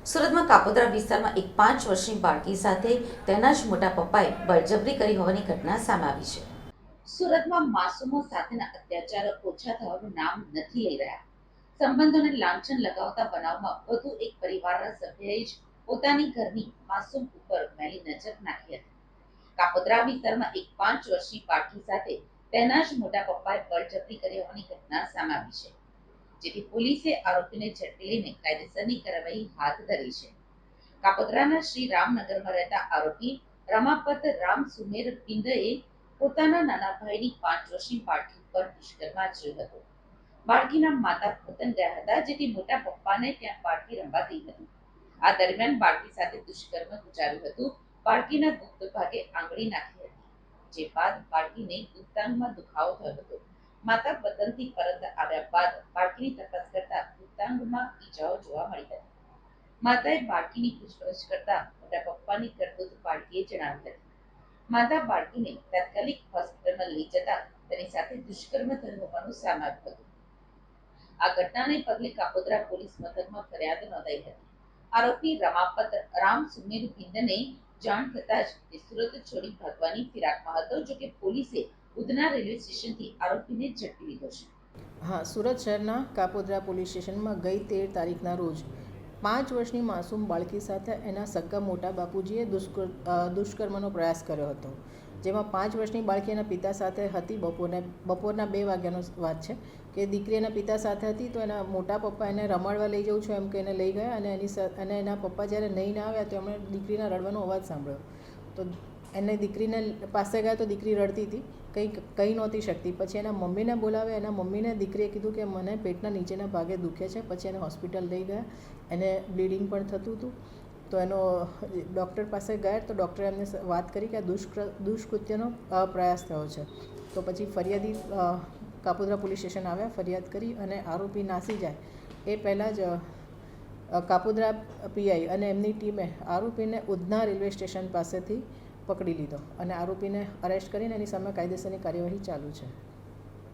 સુરતમાં કાપોદ્રા વિસ્તારમાં એક 5 વર્ષની બાળકી સાથે તેના જ મોટા પપ્પાએ બળજબરી કરી હોવાની ઘટના સામે આવી છે. સુરતમાં માસૂમો સાથેના અત્યાચારો ઓછા થવાનું નામ નથી લઈ રહ્યા. સંબંધોને લાંછન લગાવતા બનાવમાં વધુ એક પરિવારના સભ્યએ જ પોતાની ઘરની માસૂમ ઉપર મેલી નજર નાખી હતી. કાપોદ્રા વિસ્તારમાં એક 5 વર્ષની બાળકી સાથે તેના જ મોટા પપ્પાએ બળજબરી કરી હોવાની ઘટના સામે આવી છે, જેથી પોલીસે આરોપીને ઝડપી લઈને કાયદેસરની કાર્યવાહી હાથ ધરી છે. કાપોદ્રાના શ્રી રામનગરમાં રહેતા આરોપી રમાપત રામ સુમેર પિંડએ પોતાના નાના ભાઈની 5 વર્ષની બાળકી પર દુષ્કર્મ આચર્યું હતું. બાળકીના માતા વતન ગયા હતા, જેથી મોટા પપ્પાને ત્યાં બાળકી રમવા ગઈ હતી. આ દરમિયાન બાળકી સાથે દુષ્કર્મ ગુજાર્યું હતું. બાળકીના ગુપ્ત ભાગે આંગળી નાખી હતી, જે બાદ બાળકીને ગુપ્તાંગમાં દુખાવો થયો હતો. માતા વતનથી પરત આવ્યા બાદ બાળકીની તપાસ કરતા ગુપ્તાંગમાં ઈજાઓ જોવા મળી હતી. માતાએ બાળકીની પૂછપરછ કરતા મોટા પપ્પાની કરતૂત બાળકીએ જણાવી હતી. માતા બાળકીને તાત્કાલિક હોસ્પિટલમાં લઈ જતા તેની સાથે દુષ્કર્મ થયું હોવાનું સામે આવ્યું હતું. આ ઘટનાને પગલે કાપોદ્રા પોલીસ મથકમાં ફરિયાદ નોંધાઈ હતી. આરોપી રમાપત રામ સુમેર પિંડને જાણ થતાં જ તે સુરત છોડી ભાગવાની ફિરાકમાં હતો. જોકે પોલીસે ઉધના રેલવે સ્ટેશનથી આરોપીને ઝડપી લીધો છે. હા, સુરત શહેરના કાપોદ્રા પોલીસ સ્ટેશનમાં ગઈ 13 તારીખના રોજ 5 વર્ષની માસૂમ બાળકી સાથે એના સગા મોટા બાપુજીએ દુષ્કર્મનો પ્રયાસ કર્યો હતો, જેમાં 5 વર્ષની બાળકી એના પિતા સાથે હતી. બપોરના 2 વાગ્યાનો વાત છે કે દીકરી એના પિતા સાથે હતી, તો એના મોટા પપ્પા એને રમાડવા લઈ જવું છું એમ કે એને લઈ ગયા, અને એના પપ્પા જ્યારે નહીં આવ્યા તો એમણે દીકરીના રડવાનો અવાજ સાંભળ્યો. તો એને દીકરીને પાસે ગયા તો દીકરી રડતી હતી, કંઈ નહોતી શકતી. પછી એના મમ્મીને બોલાવ્યા. એના મમ્મીને દીકરીએ કીધું કે મને પેટના નીચેના ભાગે દુખે છે. પછી એને હોસ્પિટલ લઈ ગયા. એને બ્લીડિંગ પણ થતું હતું. તો એનો ડૉક્ટર પાસે ગયા તો ડૉક્ટરે એમને વાત કરી કે આ દુષ્કૃત્યનો પ્રયાસ થયો છે. તો પછી ફરિયાદી કાપોદ્રા પોલીસ સ્ટેશન આવ્યા, ફરિયાદ કરી, અને આરોપી નાસી જાય એ પહેલાં જ કાપોદ્રા પીઆઈ અને એમની ટીમે આરોપીને ઉધના રેલવે સ્ટેશન પાસેથી પકડી લીધો અને આરોપીને અરેસ્ટ કરીને એની સામે કાયદેસરની કાર્યવાહી ચાલુ છે.